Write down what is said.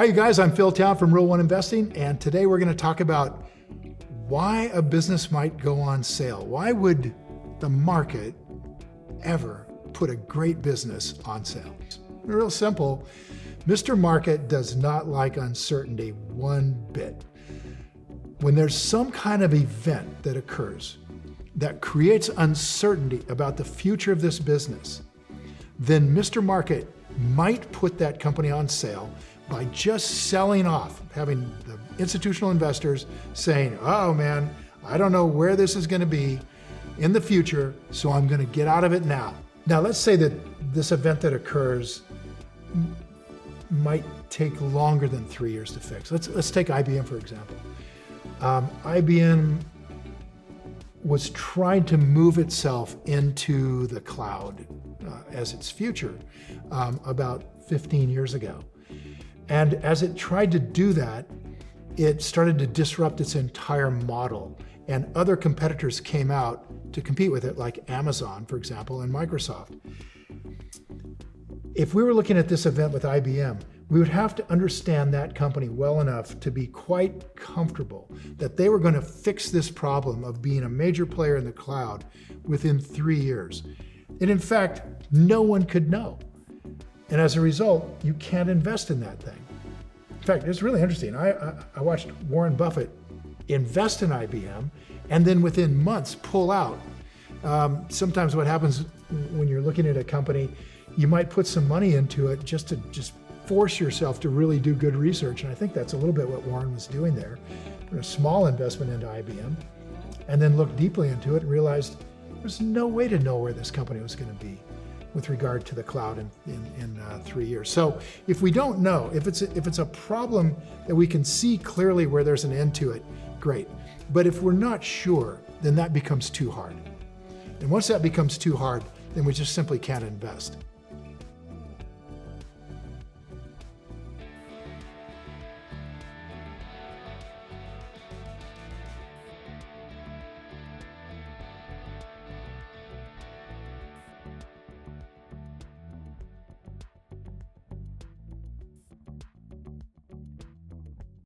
Hi, you guys. I'm Phil Town from Real One Investing, and today we're going to talk about why a business might go on sale. Why would the market ever put a great business on sale? Real simple. Mr. Market does not like uncertainty one bit. When there's some kind of event that occurs that creates uncertainty about the future of this business, then Mr. Market might put that company on sale by just selling off, having the institutional investors saying, oh man, I don't know where this is going to be in the future, so I'm going to get out of it now. Now, let's say that this event that occurs might take longer than 3 years to fix. Let's take IBM, for example. IBM was trying to move itself into the cloud as its future about 15 years ago. And as it tried to do that, it started to disrupt its entire model. And other competitors came out to compete with it, like Amazon, for example, and Microsoft. If we were looking at this event with IBM, we would have to understand that company well enough to be quite comfortable that they were going to fix this problem of being a major player in the cloud within 3 years. And in fact, no one could know. And as a result, you can't invest in that thing. In fact, it's really interesting. I watched Warren Buffett invest in IBM and then within months pull out. Sometimes what happens when you're looking at a company, you might put some money into it just to force yourself to really do good research. And I think that's a little bit what Warren was doing there. Put a small investment into IBM and then looked deeply into it and realized there's no way to know where this company was going to be with regard to the cloud in 3 years. So if we don't know, if it's a problem that we can see clearly where there's an end to it, great. But if we're not sure, then that becomes too hard. And once that becomes too hard, then we just simply can't invest.